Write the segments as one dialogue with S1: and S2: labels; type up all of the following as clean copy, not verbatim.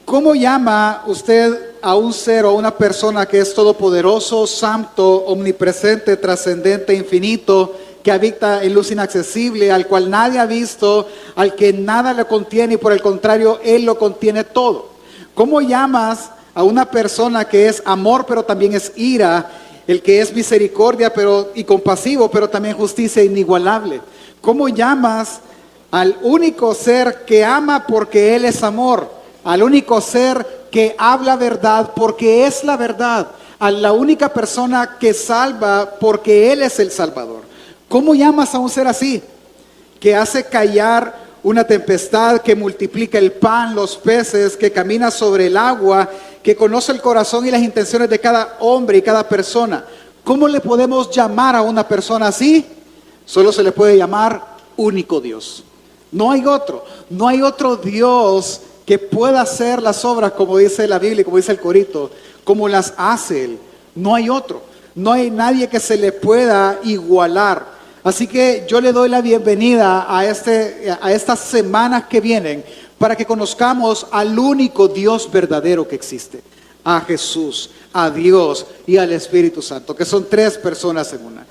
S1: ¿Cómo llama usted a un ser o a una persona que es todopoderoso, santo, omnipresente, trascendente, infinito, que habita en luz inaccesible, al cual nadie ha visto, al que nada le contiene y por el contrario, Él lo contiene todo? ¿Cómo llamas a una persona que es amor pero también es ira, el que es misericordia y compasivo pero también justicia inigualable? ¿Cómo llamas al único ser que ama porque Él es amor, al único ser que habla verdad porque es la verdad, a la única persona que salva porque Él es el Salvador? ¿Cómo llamas a un ser así, que hace callar una tempestad, que multiplica el pan, los peces, que camina sobre el agua, que conoce el corazón y las intenciones de cada hombre y cada persona? ¿Cómo le podemos llamar a una persona así? Solo se le puede llamar único Dios. No hay otro Dios que pueda hacer las obras, como dice la Biblia, como dice el corito, como las hace Él. No hay otro. No hay nadie que se le pueda igualar. Así que yo le doy la bienvenida a estas semanas que vienen para que conozcamos al único Dios verdadero que existe. A Jesús, a Dios y al Espíritu Santo, que son tres personas en una.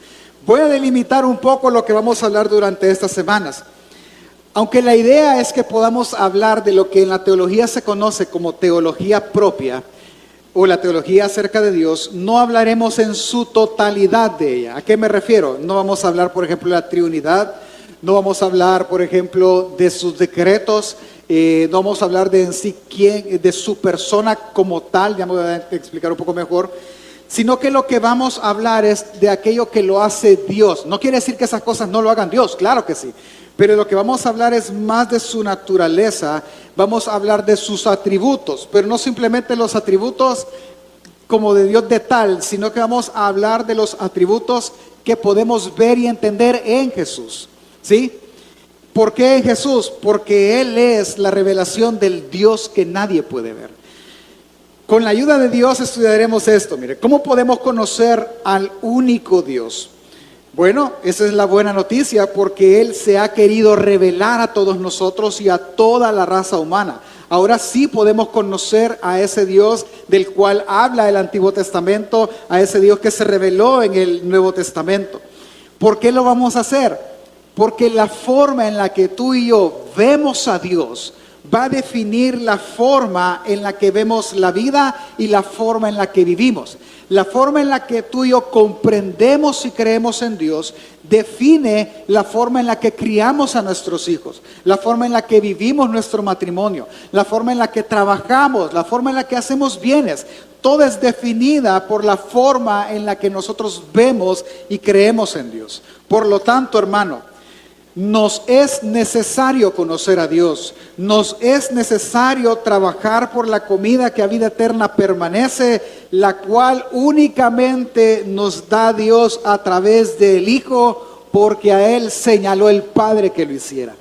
S1: Voy a delimitar un poco lo que vamos a hablar durante estas semanas. Aunque la idea es que podamos hablar de lo que en la teología se conoce como teología propia o la teología acerca de Dios, no hablaremos en su totalidad de ella. ¿A qué me refiero? No vamos a hablar, por ejemplo, de la Trinidad, no vamos a hablar, por ejemplo, de sus decretos, no vamos a hablar de en sí de su persona como tal, ya me voy a explicar un poco mejor, sino que lo que vamos a hablar es de aquello que lo hace Dios. No quiere decir que esas cosas no lo hagan Dios, claro que sí. Pero lo que vamos a hablar es más de su naturaleza, vamos a hablar de sus atributos, pero no simplemente los atributos como de Dios de tal, sino que vamos a hablar de los atributos que podemos ver y entender en Jesús. ¿Sí? ¿Por qué en Jesús? Porque Él es la revelación del Dios que nadie puede ver. Con la ayuda de Dios estudiaremos esto. Mire, ¿cómo podemos conocer al único Dios? Bueno, esa es la buena noticia, porque Él se ha querido revelar a todos nosotros y a toda la raza humana. Ahora sí podemos conocer a ese Dios del cual habla el Antiguo Testamento, a ese Dios que se reveló en el Nuevo Testamento. ¿Por qué lo vamos a hacer? Porque la forma en la que tú y yo vemos a Dios va a definir la forma en la que vemos la vida y la forma en la que vivimos. La forma en la que tú y yo comprendemos y creemos en Dios define la forma en la que criamos a nuestros hijos, la forma en la que vivimos nuestro matrimonio, la forma en la que trabajamos, la forma en la que hacemos bienes. Toda es definida por la forma en la que nosotros vemos y creemos en Dios. Por lo tanto, hermano, nos es necesario conocer a Dios, nos es necesario trabajar por la comida que a vida eterna permanece, la cual únicamente nos da Dios a través del Hijo, porque a Él señaló el Padre que lo hiciera.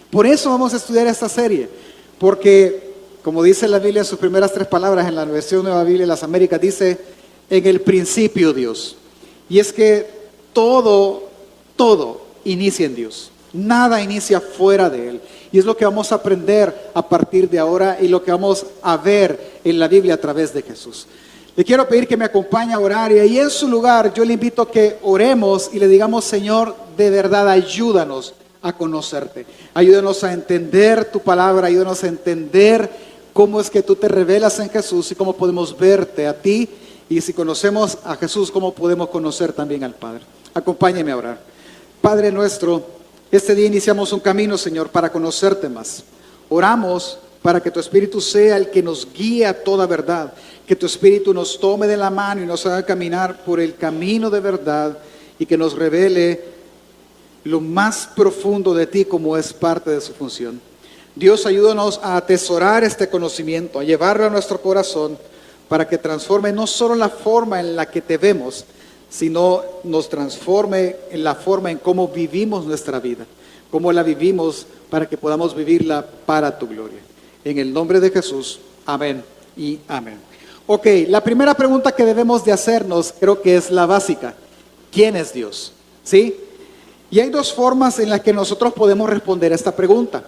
S1: Por eso vamos a estudiar esta serie, porque como dice la Biblia en sus primeras tres palabras, en la versión Nueva Biblia de las Américas, dice, en el principio Dios. Y es que todo inicia en Dios. Nada inicia fuera de Él. Y es lo que vamos a aprender a partir de ahora y lo que vamos a ver en la Biblia a través de Jesús. Le quiero pedir que me acompañe a orar, y ahí en su lugar yo le invito a que oremos y le digamos: Señor, de verdad ayúdanos a conocerte. Ayúdanos a entender tu palabra, ayúdanos a entender cómo es que tú te revelas en Jesús y cómo podemos verte a ti. Y si conocemos a Jesús, cómo podemos conocer también al Padre. Acompáñeme a orar. Padre nuestro, este día iniciamos un camino, Señor, para conocerte más. Oramos para que tu Espíritu sea el que nos guíe a toda verdad, que tu Espíritu nos tome de la mano y nos haga caminar por el camino de verdad y que nos revele lo más profundo de ti, como es parte de su función. Dios, ayúdanos a atesorar este conocimiento, a llevarlo a nuestro corazón para que transforme no solo la forma en la que te vemos, sino nos transforme en la forma en cómo vivimos nuestra vida, cómo la vivimos para que podamos vivirla para tu gloria. En el nombre de Jesús, amén y amén. Ok, la primera pregunta que debemos de hacernos creo que es la básica. ¿Quién es Dios? ¿Sí? Y hay dos formas en las que nosotros podemos responder a esta pregunta.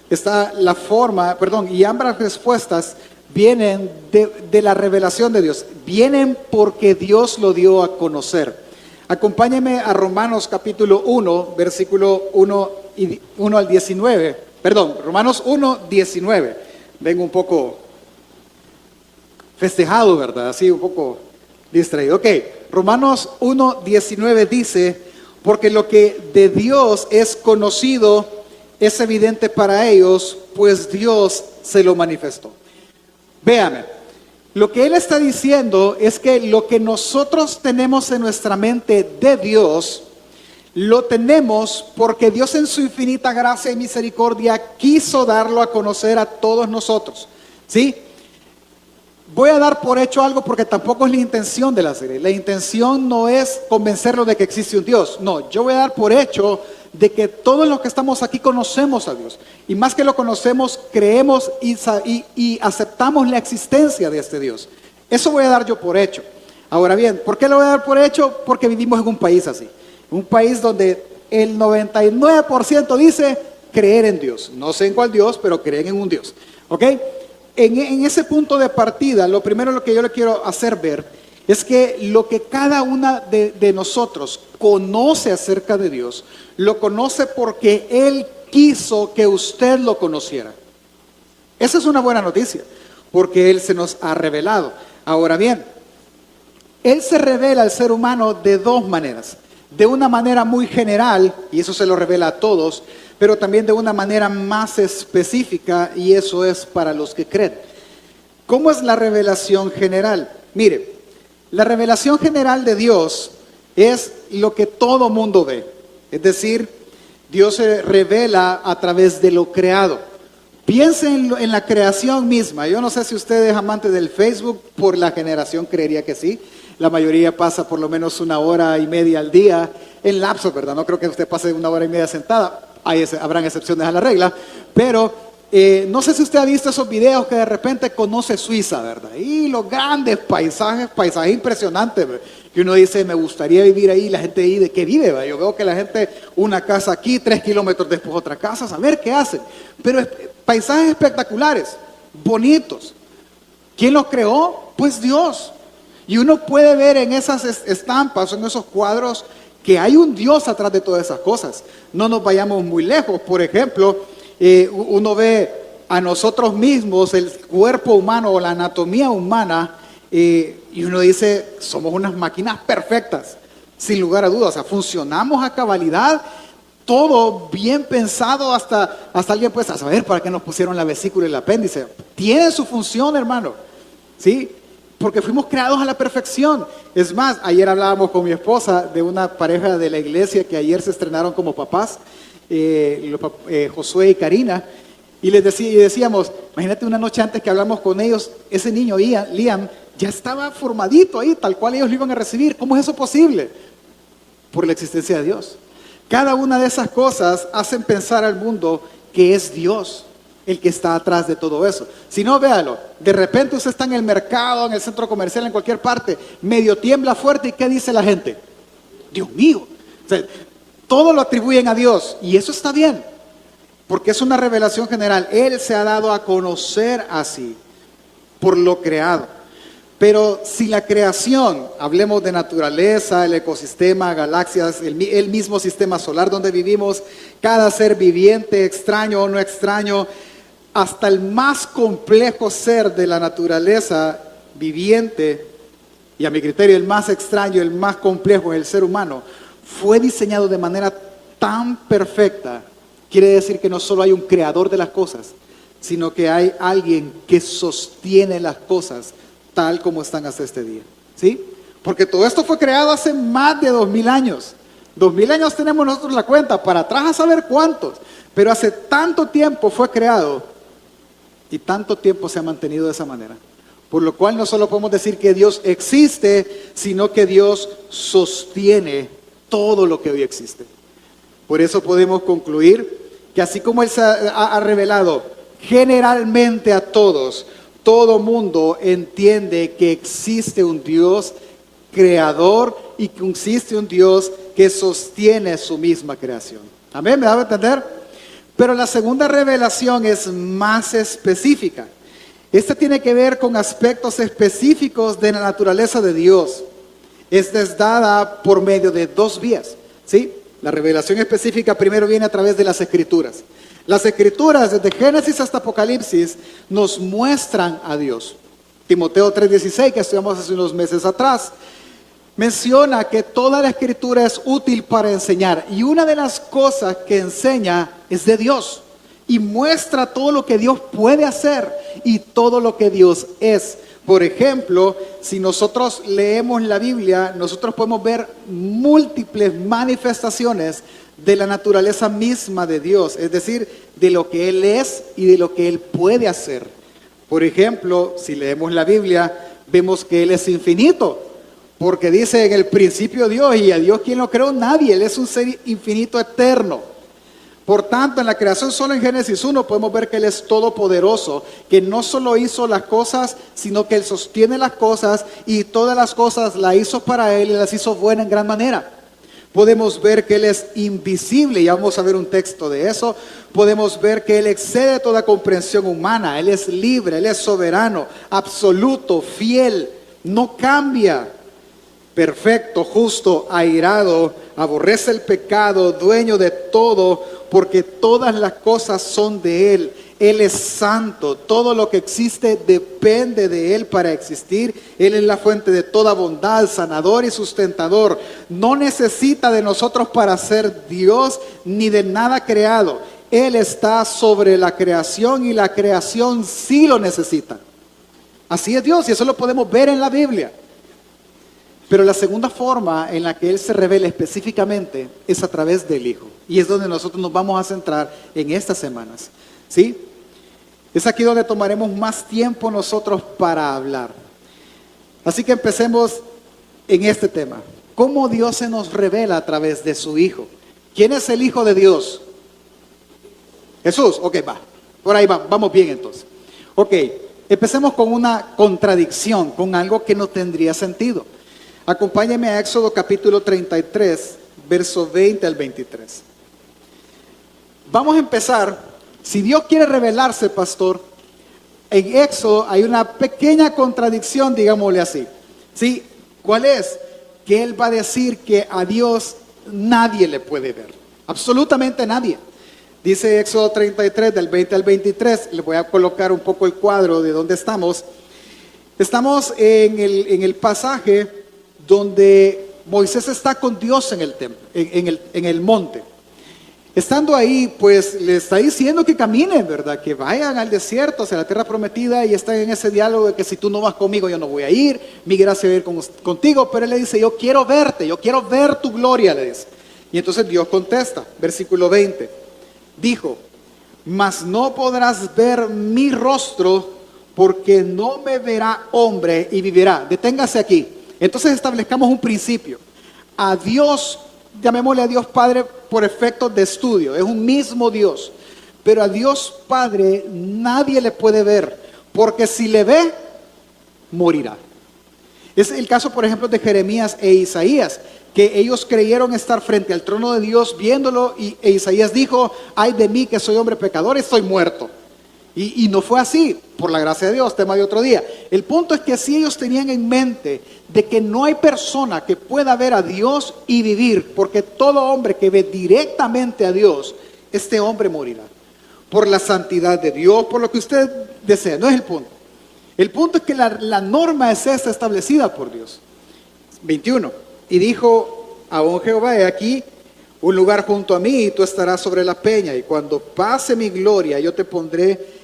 S1: Está la forma, y ambas respuestas vienen de la revelación de Dios, vienen porque Dios lo dio a conocer. Acompáñenme a Romanos capítulo 1, versículo 1 al 19. Perdón, Romanos 1, 19. Vengo un poco festejado, ¿verdad? Así un poco distraído. Ok, Romanos 1, 19 dice, porque lo que de Dios es conocido es evidente para ellos, pues Dios se lo manifestó. Véame, lo que él está diciendo es que lo que nosotros tenemos en nuestra mente de Dios, lo tenemos porque Dios en su infinita gracia y misericordia quiso darlo a conocer a todos nosotros, ¿sí? Voy a dar por hecho algo porque tampoco es la intención de la serie. La intención no es convencerlo de que existe un Dios. No, yo voy a dar por hecho de que todos los que estamos aquí conocemos a Dios. Y más que lo conocemos, creemos y aceptamos la existencia de este Dios. Eso voy a dar yo por hecho. Ahora bien, ¿por qué lo voy a dar por hecho? Porque vivimos en un país así. Un país donde el 99% dice creer en Dios. No sé en cuál Dios, pero creen en un Dios. ¿Ok? En ese punto de partida, lo primero que yo le quiero hacer ver es que lo que cada una de nosotros conoce acerca de Dios, lo conoce porque Él quiso que usted lo conociera. Esa es una buena noticia, porque Él se nos ha revelado. Ahora bien, Él se revela al ser humano de dos maneras. De una manera muy general, y eso se lo revela a todos, pero también de una manera más específica, y eso es para los que creen. ¿Cómo es la revelación general? Mire, la revelación general de Dios es lo que todo mundo ve. Es decir, Dios se revela a través de lo creado. Piensen en la creación misma. Yo no sé si usted es amante del Facebook, por la generación creería que sí. La mayoría pasa por lo menos 1 hora y media al día en lapsos, ¿verdad? No creo que usted pase 1 hora y media sentada. Habrán excepciones a la regla, pero no sé si usted ha visto esos videos que de repente conoce Suiza, ¿verdad? Y los grandes paisajes impresionantes, ¿verdad? Que uno dice, me gustaría vivir ahí, la gente ahí, ¿de qué vive? ¿Verdad? Yo veo que la gente, una casa aquí, 3 kilómetros después otra casa, a ver qué hacen. Pero paisajes espectaculares, bonitos. ¿Quién los creó? Pues Dios. Y uno puede ver en esas estampas, en esos cuadros, que hay un Dios atrás de todas esas cosas. No nos vayamos muy lejos. Por ejemplo, uno ve a nosotros mismos, el cuerpo humano o la anatomía humana, y uno dice, somos unas máquinas perfectas, sin lugar a dudas. O sea, funcionamos a cabalidad, todo bien pensado, hasta alguien puede saber para qué nos pusieron la vesícula y el apéndice. Tiene su función, hermano, ¿sí? Porque fuimos creados a la perfección. Es más, ayer hablábamos con mi esposa de una pareja de la iglesia que ayer se estrenaron como papás, Josué y Karina, y decíamos, imagínate una noche antes que hablamos con ellos, ese niño Liam ya estaba formadito ahí, tal cual ellos lo iban a recibir. ¿Cómo es eso posible? Por la existencia de Dios. Cada una de esas cosas hacen pensar al mundo que es Dios el que está atrás de todo eso. Si no, véalo, de repente usted está en el mercado, en el centro comercial, en cualquier parte, medio tiembla fuerte, ¿y qué dice la gente? Dios mío. O sea, todo lo atribuyen a Dios, y eso está bien, porque es una revelación general. Él se ha dado a conocer así, por lo creado. Pero si la creación, hablemos de naturaleza, el ecosistema, galaxias, el mismo sistema solar donde vivimos, cada ser viviente, extraño o no extraño, hasta el más complejo ser de la naturaleza viviente, y a mi criterio el más extraño, el más complejo es el ser humano, fue diseñado de manera tan perfecta. Quiere decir que no solo hay un creador de las cosas, sino que hay alguien que sostiene las cosas tal como están hasta este día, ¿sí? Porque todo esto fue creado hace más de 2000 años. 2000 años tenemos nosotros la cuenta, para atrás a saber cuántos, pero hace tanto tiempo fue creado y tanto tiempo se ha mantenido de esa manera. Por lo cual no solo podemos decir que Dios existe, sino que Dios sostiene todo lo que hoy existe. Por eso podemos concluir que así como Él se ha revelado generalmente a todos, todo mundo entiende que existe un Dios creador y que existe un Dios que sostiene su misma creación. Amén, ¿me da a entender? Pero la segunda revelación es más específica. Este tiene que ver con aspectos específicos de la naturaleza de Dios. Esta es dada por medio de dos vías, ¿sí? La revelación específica primero viene a través de las Escrituras. Las Escrituras, desde Génesis hasta Apocalipsis, nos muestran a Dios. Timoteo 3:16, que estudiamos hace unos meses atrás, menciona que toda la Escritura es útil para enseñar. Y una de las cosas que enseña es de Dios. Y muestra todo lo que Dios puede hacer y todo lo que Dios es. Por ejemplo, si nosotros leemos la Biblia, nosotros podemos ver múltiples manifestaciones de la naturaleza misma de Dios, es decir, de lo que Él es y de lo que Él puede hacer. Por ejemplo, si leemos la Biblia, vemos que Él es infinito, porque dice en el principio Dios, y a Dios quien lo creó, nadie, Él es un ser infinito eterno. Por tanto, en la creación, solo en Génesis 1 podemos ver que Él es todopoderoso, que no solo hizo las cosas, sino que Él sostiene las cosas y todas las cosas las hizo para Él y las hizo buenas en gran manera. Podemos ver que Él es invisible, y vamos a ver un texto de eso. Podemos ver que Él excede toda comprensión humana, Él es libre, Él es soberano, absoluto, fiel, no cambia. Perfecto, justo, airado, aborrece el pecado, dueño de todo, porque todas las cosas son de Él. Él es santo, todo lo que existe depende de Él para existir. Él es la fuente de toda bondad, sanador y sustentador. No necesita de nosotros para ser Dios ni de nada creado. Él está sobre la creación y la creación sí lo necesita. Así es Dios y eso lo podemos ver en la Biblia. Pero la segunda forma en la que Él se revela específicamente es a través del Hijo. Y es donde nosotros nos vamos a centrar en estas semanas. ¿Sí? Es aquí donde tomaremos más tiempo nosotros para hablar. Así que empecemos en este tema. ¿Cómo Dios se nos revela a través de su Hijo? ¿Quién es el Hijo de Dios? Jesús. Ok, va. Por ahí va. Vamos bien entonces. Ok, empecemos con una contradicción, con algo que no tendría sentido. Acompáñame a Éxodo capítulo 33, verso 20 al 23. Vamos a empezar. Si Dios quiere revelarse, pastor, en Éxodo hay una pequeña contradicción, digámosle así. ¿Sí? ¿Cuál es? Que Él va a decir que a Dios nadie le puede ver. Absolutamente nadie. Dice Éxodo 33, del 20 al 23. Le voy a colocar un poco el cuadro de dónde estamos. Estamos en el pasaje donde Moisés está con Dios en el templo, en el monte. Estando ahí, pues le está diciendo que caminen, ¿verdad? Que vayan al desierto, hacia la tierra prometida, y están en ese diálogo de que si tú no vas conmigo, yo no voy a ir, mi gracia va a ir contigo. Pero él le dice, yo quiero verte, yo quiero ver tu gloria, le dice. Y entonces Dios contesta, versículo 20, dijo, mas no podrás ver mi rostro, porque no me verá hombre y vivirá. Deténgase aquí. Entonces establezcamos un principio. A Dios, llamémosle a Dios Padre por efectos de estudio, es un mismo Dios. Pero a Dios Padre nadie le puede ver, porque si le ve, morirá. Es el caso, por ejemplo, de Jeremías e Isaías, que ellos creyeron estar frente al trono de Dios viéndolo, e Isaías dijo, ay de mí que soy hombre pecador, estoy muerto. Y no fue así, por la gracia de Dios, tema de otro día. El punto es que si ellos tenían en mente de que no hay persona que pueda ver a Dios y vivir, porque todo hombre que ve directamente a Dios, este hombre morirá. Por la santidad de Dios, por lo que usted desea, no es el punto. El punto es que la norma es esta establecida por Dios. 21. Y dijo aún Jehová, he aquí un lugar junto a mí y tú estarás sobre la peña, y cuando pase mi gloria yo te pondré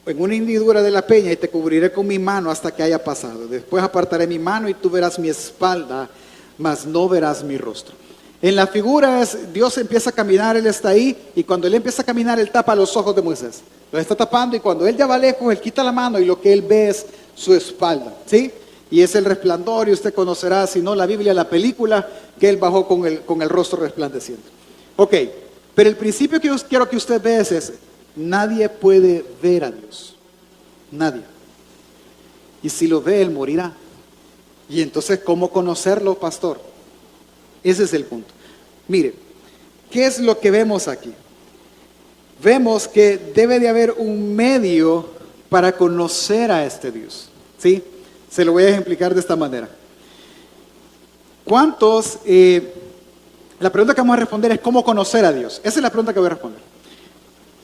S1: en una hendidura de la peña y te cubriré con mi mano hasta que haya pasado. Después apartaré mi mano y tú verás mi espalda, mas no verás mi rostro. En la figura es, Dios empieza a caminar, Él está ahí, y cuando Él empieza a caminar, Él tapa los ojos de Moisés. Los está tapando, y cuando Él ya va lejos, Él quita la mano y lo que Él ve es su espalda, ¿sí? Y es el resplandor, y usted conocerá, si no la Biblia, la película, que Él bajó con el rostro resplandeciente. Ok, pero el principio que yo quiero que usted vea es ese. Nadie puede ver a Dios. Nadie. Y si lo ve, Él morirá. Y entonces, ¿cómo conocerlo, pastor? Ese es el punto. Mire, ¿qué es lo que vemos aquí? Vemos que debe de haber un medio para conocer a este Dios. ¿Sí? Se lo voy a ejemplificar de esta manera. ¿Cuántos? La pregunta que vamos a responder es ¿cómo conocer a Dios? Esa es la pregunta que voy a responder.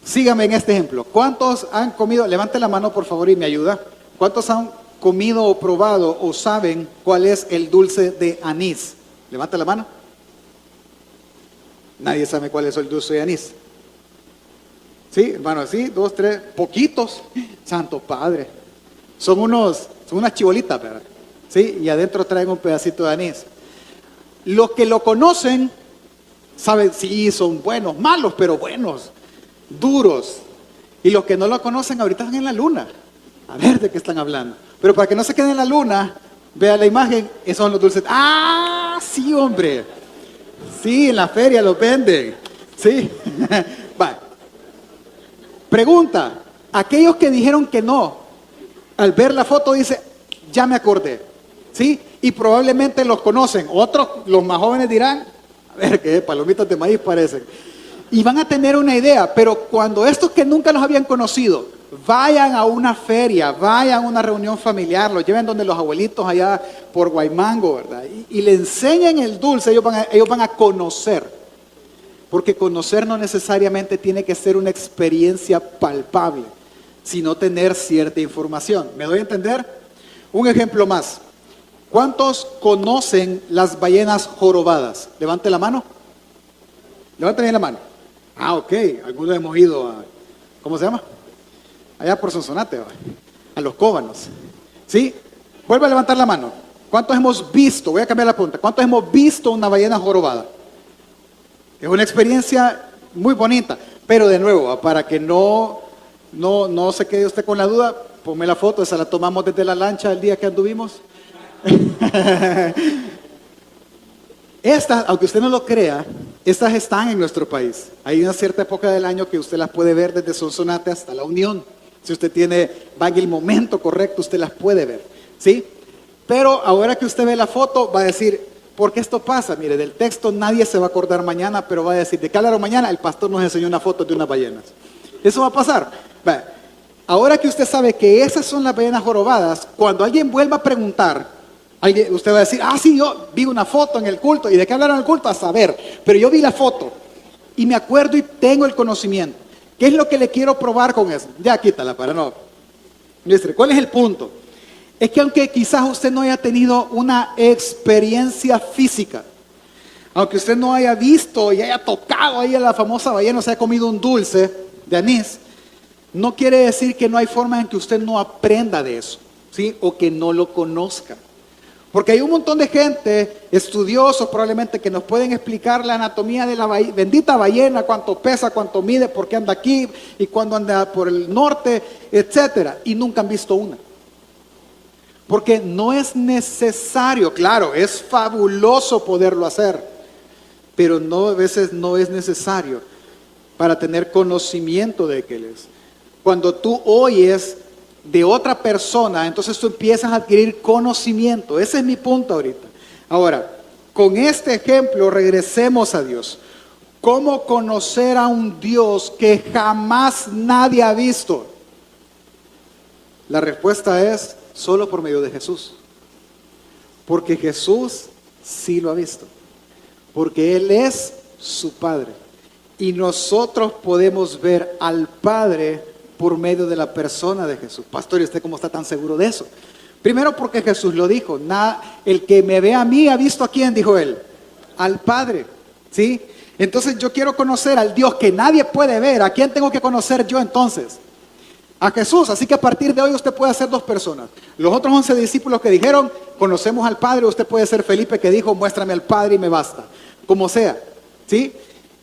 S1: Síganme en este ejemplo. ¿Cuántos han comido? Levante la mano por favor y me ayuda. ¿Cuántos han comido o probado o saben cuál es el dulce de anís? Levante la mano. Nadie sabe cuál es el dulce de anís. Sí, hermano, así, 2, 3, poquitos. Santo Padre. Son unas chibolitas, ¿verdad? Sí, y adentro traen un pedacito de anís. Los que lo conocen saben, sí, son buenos, malos, pero buenos, duros. Y los que no lo conocen ahorita están en la luna. A ver de qué están hablando. Pero para que no se queden en la luna, vea la imagen, esos son los dulces. ¡Ah! Sí, hombre. Sí, en la feria los venden. Sí. Va. Pregunta, aquellos que dijeron que no, al ver la foto dice, ya me acordé. ¿Sí? Y probablemente los conocen. Otros, los más jóvenes dirán, a ver, que palomitas de maíz parecen. Y van a tener una idea, pero cuando estos que nunca los habían conocido, vayan a una feria, vayan a una reunión familiar, los lleven donde los abuelitos allá por Guaymango, ¿verdad? Y le enseñen el dulce, ellos van a conocer. Porque conocer no necesariamente tiene que ser una experiencia palpable, sino tener cierta información. ¿Me doy a entender? Un ejemplo más. ¿Cuántos conocen las ballenas jorobadas? Levante la mano. Levante bien la mano. Ah, ok. Algunos hemos ido a, ¿cómo se llama? Allá por Sonsonate, a los Cóbanos. ¿Sí? Vuelve a levantar la mano. ¿Cuántos hemos visto? Voy a cambiar la pregunta. ¿Cuántos hemos visto una ballena jorobada? Es una experiencia muy bonita. Pero de nuevo, para que no se quede usted con la duda, ponme la foto. Esa la tomamos desde la lancha el día que anduvimos. Estas, aunque usted no lo crea, estas están en nuestro país. Hay una cierta época del año que usted las puede ver desde Sonsonate hasta La Unión. Si usted va en el momento correcto, usted las puede ver, ¿sí? Pero ahora que usted ve la foto, va a decir, ¿por qué esto pasa? Mire, del texto nadie se va a acordar mañana, pero va a decir, ¿de qué hablaron mañana? El pastor nos enseñó una foto de unas ballenas. Eso va a pasar. Ahora que usted sabe que esas son las ballenas jorobadas, cuando alguien vuelva a preguntar, usted va a decir, ah, sí, yo vi una foto en el culto. ¿Y de qué hablaron en el culto? A saber. Pero yo vi la foto y me acuerdo y tengo el conocimiento. ¿Qué es lo que le quiero probar con eso? Ya quítala para no. ¿Cuál es el punto? Es que aunque quizás usted no haya tenido una experiencia física, aunque usted no haya visto y haya tocado ahí a la famosa ballena, o se haya comido un dulce de anís, no quiere decir que no hay forma en que usted no aprenda de eso, ¿sí? O que no lo conozca. Porque hay un montón de gente, estudiosos probablemente, que nos pueden explicar la anatomía de la bendita ballena, cuánto pesa, cuánto mide, por qué anda aquí y cuándo anda por el norte, etcétera. Y nunca han visto una. Porque no es necesario, claro, es fabuloso poderlo hacer, pero a veces no es necesario para tener conocimiento de qué Él es. Cuando tú oyes de otra persona, entonces tú empiezas a adquirir conocimiento. Ese es mi punto ahorita. Ahora, con este ejemplo regresemos a Dios. ¿Cómo conocer a un Dios que jamás nadie ha visto? La respuesta es solo por medio de Jesús. Porque Jesús sí lo ha visto. Porque Él es su Padre. Y nosotros podemos ver al Padre por medio de la persona de Jesús. Pastor, ¿y usted cómo está tan seguro de eso? Primero porque Jesús lo dijo. El que me ve a mí ha visto a quién, dijo Él. Al Padre. ¿Sí? Entonces yo quiero conocer al Dios que nadie puede ver. ¿A quién tengo que conocer yo entonces? A Jesús. Así que a partir de hoy usted puede ser dos personas. Los otros 11 discípulos que dijeron, conocemos al Padre, usted puede ser Felipe que dijo, muéstrame al Padre y me basta. Como sea. ¿Sí?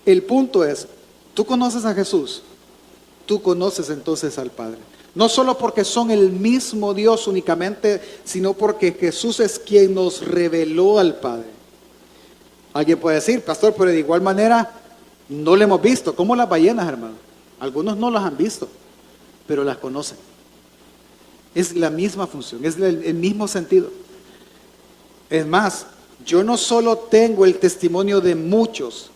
S1: El punto es, tú conoces a Jesús, tú conoces entonces al Padre. No solo porque son el mismo Dios únicamente, sino porque Jesús es quien nos reveló al Padre. Alguien puede decir, pastor, pero de igual manera no le hemos visto. Como las ballenas, hermano. Algunos no las han visto, pero las conocen. Es la misma función, es el mismo sentido. Es más, yo no solo tengo el testimonio de muchos,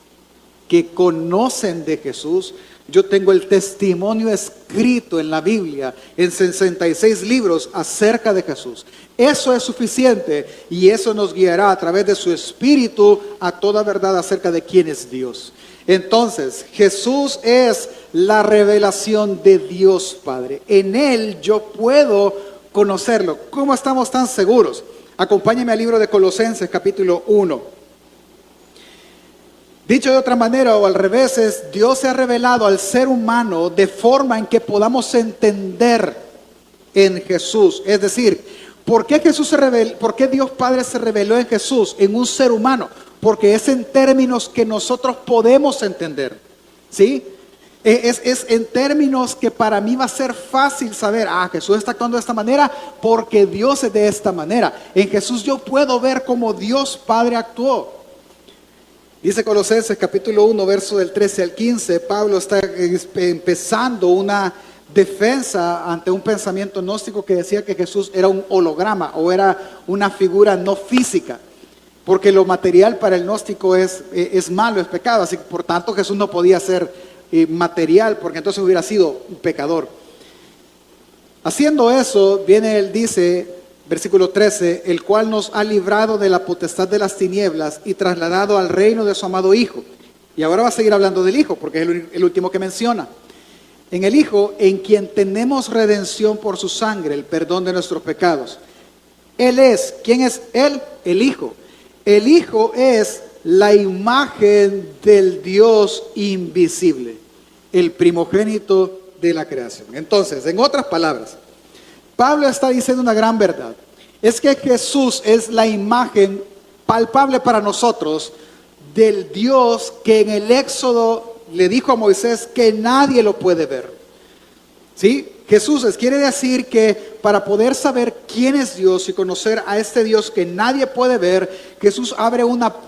S1: que conocen de Jesús. Yo tengo el testimonio escrito en la Biblia, en 66 libros acerca de Jesús. Eso es suficiente y eso nos guiará a través de su Espíritu a toda verdad acerca de quién es Dios. Entonces, Jesús es la revelación de Dios Padre. En Él yo puedo conocerlo. ¿Cómo estamos tan seguros? Acompáñenme al libro de Colosenses, capítulo 1. Dicho de otra manera o al revés, Dios se ha revelado al ser humano de forma en que podamos entender en Jesús. Es decir, ¿por qué por qué Dios Padre se reveló en Jesús, en un ser humano? Porque es en términos que nosotros podemos entender, ¿sí? Es en términos que para mí va a ser fácil saber, Jesús está actuando de esta manera porque Dios es de esta manera. En Jesús yo puedo ver cómo Dios Padre actuó. Dice Colosenses capítulo 1, verso del 13 al 15, Pablo está empezando una defensa ante un pensamiento gnóstico que decía que Jesús era un holograma o era una figura no física, porque lo material para el gnóstico es malo, es pecado, así que por tanto Jesús no podía ser material, porque entonces hubiera sido un pecador. Haciendo eso, viene él, dice, versículo 13, el cual nos ha librado de la potestad de las tinieblas y trasladado al reino de su amado Hijo. Y ahora va a seguir hablando del Hijo, porque es el último que menciona. En el Hijo, en quien tenemos redención por su sangre, el perdón de nuestros pecados. Él es, ¿quién es Él? El Hijo. El Hijo es la imagen del Dios invisible, el primogénito de la creación. Entonces, en otras palabras, Pablo está diciendo una gran verdad. Es que Jesús es la imagen palpable para nosotros del Dios que en el Éxodo le dijo a Moisés que nadie lo puede ver. ¿Sí? Jesús quiere decir que para poder saber quién es Dios y conocer a este Dios que nadie puede ver,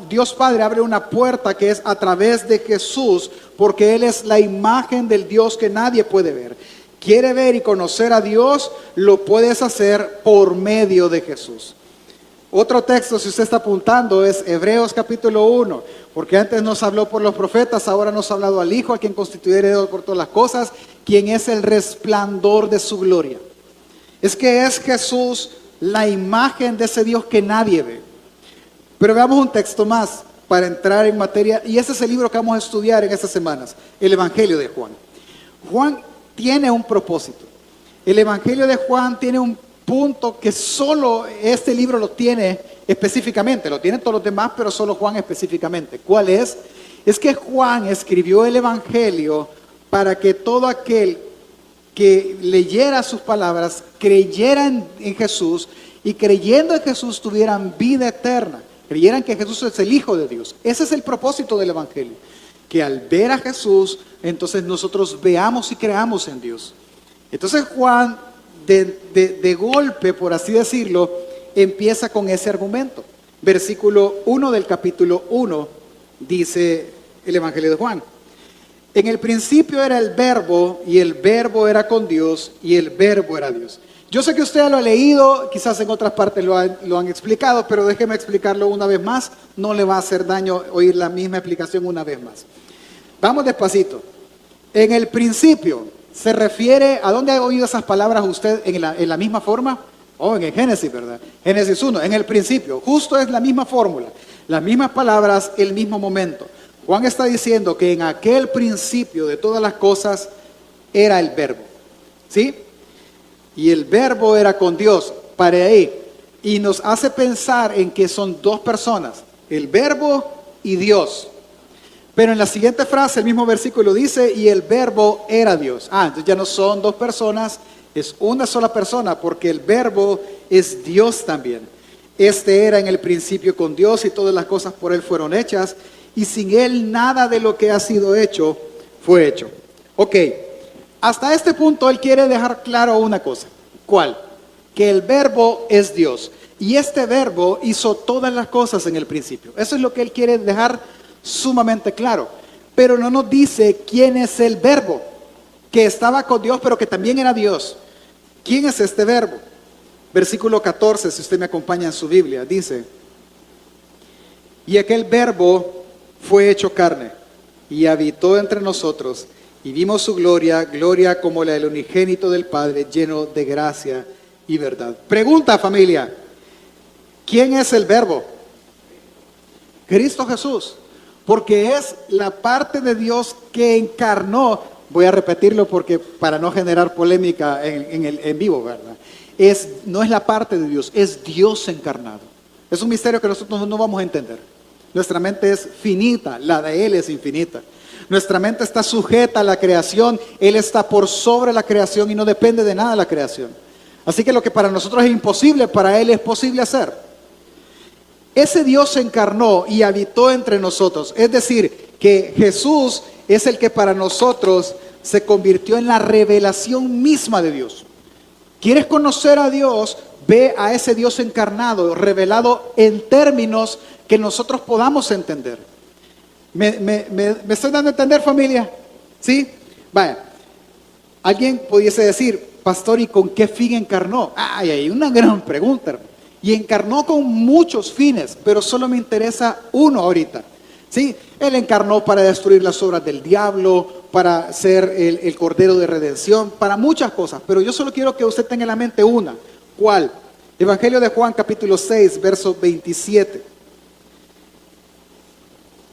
S1: Dios Padre abre una puerta que es a través de Jesús, porque Él es la imagen del Dios que nadie puede ver. Quiere ver y conocer a Dios, lo puedes hacer por medio de Jesús. Otro texto, si usted está apuntando, es Hebreos capítulo 1, porque antes nos habló por los profetas, ahora nos ha hablado al Hijo, a quien constituye heredero por todas las cosas, quien es el resplandor de su gloria. Es que es Jesús la imagen de ese Dios que nadie ve. Pero veamos un texto más para entrar en materia, y ese es el libro que vamos a estudiar en estas semanas, el Evangelio de Juan. Juan tiene un propósito. El Evangelio de Juan tiene un punto que solo este libro lo tiene específicamente. Lo tienen todos los demás, pero solo Juan específicamente. ¿Cuál es? Es que Juan escribió el Evangelio para que todo aquel que leyera sus palabras creyera en Jesús y creyendo en Jesús tuvieran vida eterna. Creyeran que Jesús es el Hijo de Dios. Ese es el propósito del Evangelio. Que al ver a Jesús, entonces nosotros veamos y creamos en Dios. Entonces Juan, de golpe, por así decirlo, empieza con ese argumento. Versículo 1 del capítulo 1, dice el Evangelio de Juan. En el principio era el Verbo, y el Verbo era con Dios, y el Verbo era Dios. Yo sé que usted lo ha leído, quizás en otras partes lo han explicado, pero déjeme explicarlo una vez más. No le va a hacer daño oír la misma explicación una vez más. Vamos despacito. En el principio, ¿se refiere a dónde ha oído esas palabras usted en la misma forma? En el Génesis, ¿verdad? Génesis 1, en el principio. Justo es la misma fórmula. Las mismas palabras, el mismo momento. Juan está diciendo que en aquel principio de todas las cosas era el Verbo. ¿Sí? Y el Verbo era con Dios. Para ahí. Y nos hace pensar en que son dos personas. El Verbo y Dios. Pero en la siguiente frase, el mismo versículo dice, y el Verbo era Dios. Entonces ya no son dos personas, es una sola persona, porque el Verbo es Dios también. Este era en el principio con Dios y todas las cosas por Él fueron hechas, y sin Él nada de lo que ha sido hecho fue hecho. Ok, hasta este punto Él quiere dejar claro una cosa. ¿Cuál? Que el Verbo es Dios. Y este Verbo hizo todas las cosas en el principio. Eso es lo que Él quiere dejar sumamente claro, pero no nos dice quién es el Verbo, que estaba con Dios pero que también era Dios. ¿Quién es este Verbo? Versículo 14, si usted me acompaña en su Biblia, dice, y aquel Verbo fue hecho carne y habitó entre nosotros, y vimos su gloria, gloria como la del unigénito del Padre, lleno de gracia y verdad. Pregunta, familia, ¿quién es el Verbo? Cristo Jesús, porque es la parte de Dios que encarnó. Voy a repetirlo porque para no generar polémica en vivo, ¿verdad? No es la parte de Dios, es Dios encarnado. Es un misterio que nosotros no vamos a entender. Nuestra mente es finita, la de Él es infinita. Nuestra mente está sujeta a la creación, Él está por sobre la creación y no depende de nada de la creación. Así que lo que para nosotros es imposible, para Él es posible hacer. Ese Dios se encarnó y habitó entre nosotros. Es decir, que Jesús es el que para nosotros se convirtió en la revelación misma de Dios. ¿Quieres conocer a Dios? Ve a ese Dios encarnado, revelado en términos que nosotros podamos entender. ¿Me estoy dando a entender, familia? ¿Sí? Vaya, alguien pudiese decir, pastor, ¿y con qué fin encarnó? Ay, hay una gran pregunta, hermano. Y encarnó con muchos fines, pero solo me interesa uno ahorita. ¿Sí? Él encarnó para destruir las obras del diablo, para ser el cordero de redención, para muchas cosas. Pero yo solo quiero que usted tenga en la mente una. ¿Cuál? Evangelio de Juan, capítulo 6, verso 27.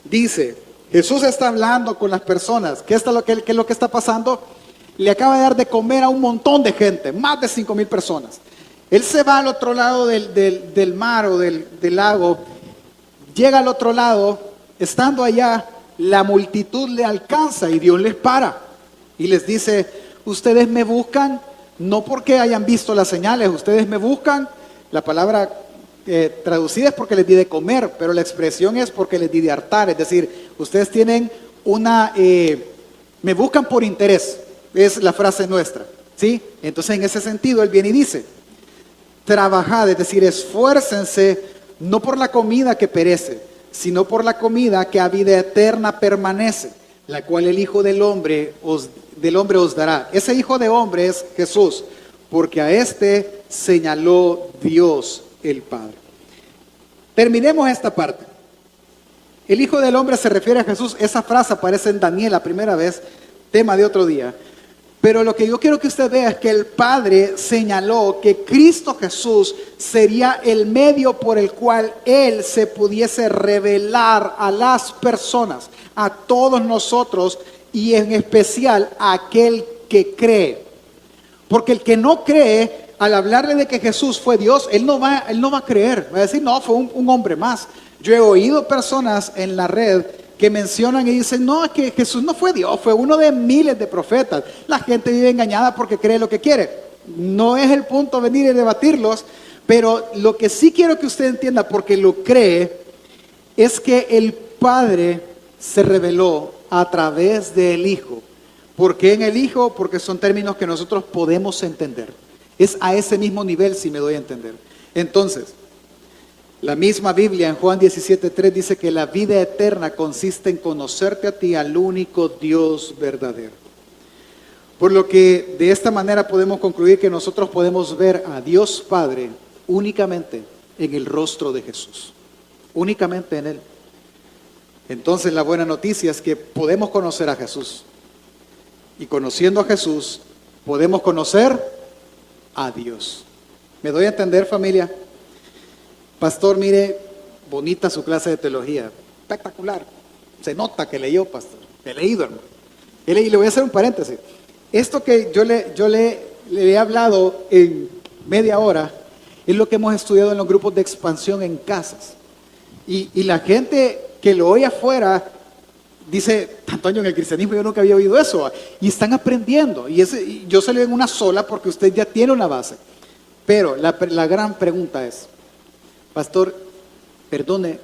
S1: Dice, Jesús está hablando con las personas. ¿Qué es lo que está pasando? Le acaba de dar de comer a un montón de gente, más de 5,000 personas. Él se va al otro lado del mar o del lago, llega al otro lado, estando allá, la multitud le alcanza y Dios les para y les dice, ustedes me buscan no porque hayan visto las señales, ustedes me buscan, la palabra traducida es porque les di de comer, pero la expresión es porque les di de hartar, es decir, ustedes tienen me buscan por interés, es la frase nuestra, ¿sí? Entonces en ese sentido Él viene y dice, trabajad, es decir, esfuércense no por la comida que perece, sino por la comida que a vida eterna permanece, la cual el Hijo del Hombre os dará. Ese Hijo de Hombre es Jesús, porque a este señaló Dios el Padre. Terminemos esta parte. El Hijo del Hombre se refiere a Jesús. Esa frase aparece en Daniel la primera vez, tema de otro día. Pero lo que yo quiero que usted vea es que el Padre señaló que Cristo Jesús sería el medio por el cual Él se pudiese revelar a las personas, a todos nosotros y en especial a aquel que cree. Porque el que no cree, al hablarle de que Jesús fue Dios, él no va a creer. Va a decir, no, fue un hombre más. Yo he oído personas en la red que mencionan y dicen, no, es que Jesús no fue Dios, fue uno de miles de profetas. La gente vive engañada porque cree lo que quiere. No es el punto venir y debatirlos, pero lo que sí quiero que usted entienda, porque lo cree, es que el Padre se reveló a través del Hijo. ¿Por qué en el Hijo? Porque son términos que nosotros podemos entender. Es a ese mismo nivel, si me doy a entender. Entonces, la misma Biblia en Juan 17:3 dice que la vida eterna consiste en conocerte a ti, al único Dios verdadero. Por lo que de esta manera podemos concluir que nosotros podemos ver a Dios Padre únicamente en el rostro de Jesús. Únicamente en Él. Entonces la buena noticia es que podemos conocer a Jesús. Y conociendo a Jesús, podemos conocer a Dios. ¿Me doy a entender, familia? Pastor, mire, bonita su clase de teología, espectacular. Se nota que leyó, pastor. He leído, hermano. Y le voy a hacer un paréntesis. Esto que yo le he hablado en media hora es lo que hemos estudiado en los grupos de expansión en casas. Y la gente que lo oye afuera dice, tanto año en el cristianismo yo nunca había oído eso. Y están aprendiendo. Y yo se lo digo en una sola porque usted ya tiene una base. Pero la gran pregunta es, pastor, perdone,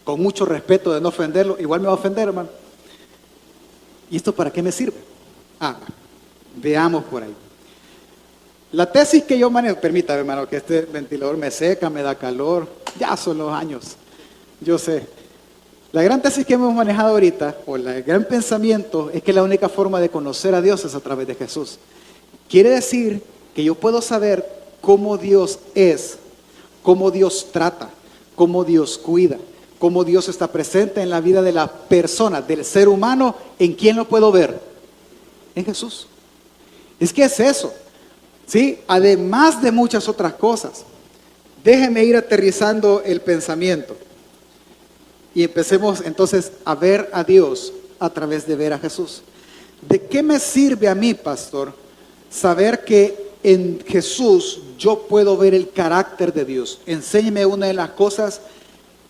S1: con mucho respeto de no ofenderlo, igual me va a ofender, hermano. ¿Y esto para qué me sirve? Veamos por ahí. La tesis que yo manejo, permítame, hermano, que este ventilador me seca, me da calor, ya son los años, yo sé. La gran tesis que hemos manejado ahorita, o el gran pensamiento, es que la única forma de conocer a Dios es a través de Jesús. Quiere decir que yo puedo saber cómo Dios es, cómo Dios trata, cómo Dios cuida, cómo Dios está presente en la vida de la persona, del ser humano. ¿En quién lo puedo ver? En Jesús. Es que es eso, ¿sí? Además de muchas otras cosas. Déjenme ir aterrizando el pensamiento. Y empecemos entonces a ver a Dios a través de ver a Jesús. ¿De qué me sirve a mí, pastor, saber que en Jesús yo puedo ver el carácter de Dios? Enséñeme una de las cosas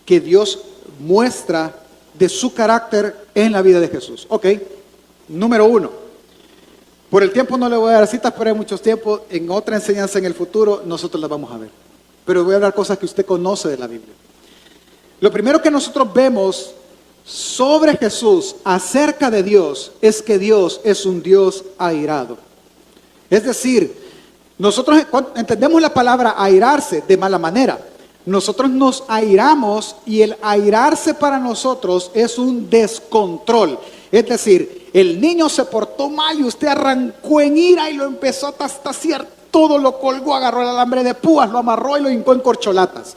S1: que Dios muestra de su carácter en la vida de Jesús. Ok, número 1. Por el tiempo no le voy a dar citas, pero hay muchos tiempos. En otra enseñanza en el futuro nosotros las vamos a ver. Pero voy a hablar cosas que usted conoce de la Biblia. Lo primero que nosotros vemos sobre Jesús acerca de Dios es que Dios es un Dios airado. Es decir, nosotros entendemos la palabra airarse de mala manera. Nosotros nos airamos y el airarse para nosotros es un descontrol. Es decir, el niño se portó mal y usted arrancó en ira y lo empezó a tastaciar todo, lo colgó, agarró el alambre de púas, lo amarró y lo hincó en corcholatas.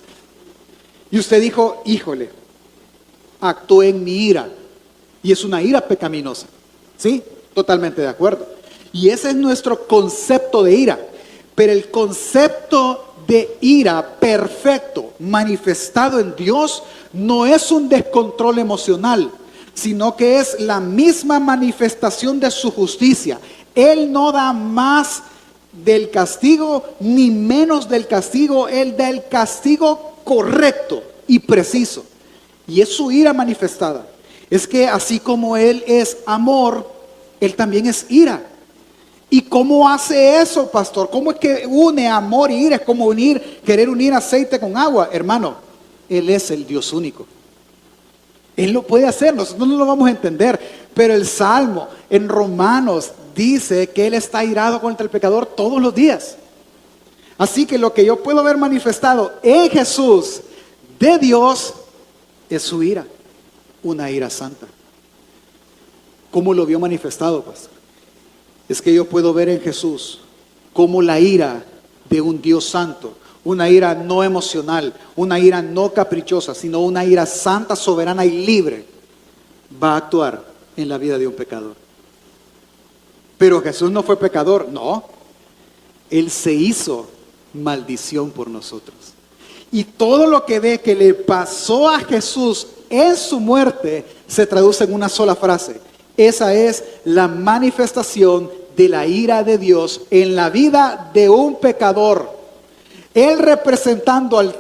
S1: Y usted dijo, híjole, actué en mi ira. Y es una ira pecaminosa. ¿Sí? Totalmente de acuerdo. Y ese es nuestro concepto de ira. Pero el concepto de ira perfecto, manifestado en Dios, no es un descontrol emocional, sino que es la misma manifestación de su justicia. Él no da más del castigo ni menos del castigo. Él da el castigo correcto y preciso. Y es su ira manifestada. Es que así como Él es amor, Él también es ira. ¿Y cómo hace eso, pastor? ¿Cómo es que une amor y ira? Es como querer unir aceite con agua. Hermano, Él es el Dios único. Él lo puede hacer, nosotros no lo vamos a entender. Pero el Salmo en Romanos dice que Él está airado contra el pecador todos los días. Así que lo que yo puedo ver manifestado en Jesús de Dios es su ira, una ira santa. ¿Cómo lo vio manifestado, pastor? Es que yo puedo ver en Jesús como la ira de un Dios santo, una ira no emocional, una ira no caprichosa, sino una ira santa, soberana y libre, va a actuar en la vida de un pecador. Pero Jesús no fue pecador, no. Él se hizo maldición por nosotros. Y todo lo que ve que le pasó a Jesús en su muerte se traduce en una sola frase. Esa es la manifestación de la ira de Dios en la vida de un pecador. Él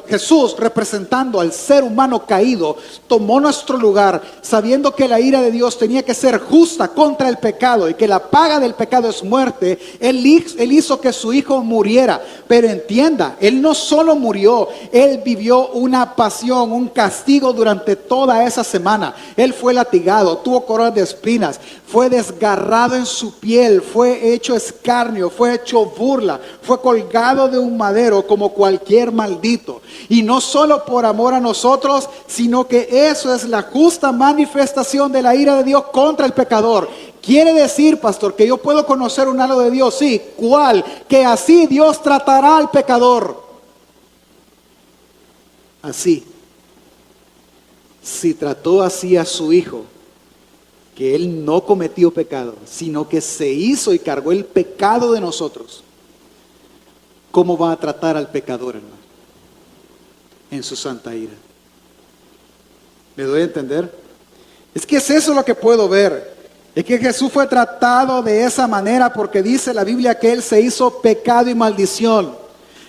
S1: Jesús representando al ser humano caído, tomó nuestro lugar, sabiendo que la ira de Dios tenía que ser justa contra el pecado y que la paga del pecado es muerte. Él hizo que su hijo muriera. Pero entienda, Él no solo murió, Él vivió una pasión, un castigo durante toda esa semana. Él fue latigado, tuvo corona de espinas, fue desgarrado en su piel, fue hecho escarnio, fue hecho burla, fue colgado de un madero como cualquier maldito. Y no solo por amor a nosotros, sino que eso es la justa manifestación de la ira de Dios contra el pecador. Quiere decir, pastor, que yo puedo conocer un algo de Dios. Sí, ¿cuál? Que así Dios tratará al pecador. Así. Si trató así a su hijo, que Él no cometió pecado, sino que se hizo y cargó el pecado de nosotros, ¿cómo va a tratar al pecador, hermano? En su santa ira. ¿Me doy a entender? Es que es eso lo que puedo ver. Es que Jesús fue tratado de esa manera porque dice la Biblia que Él se hizo pecado y maldición.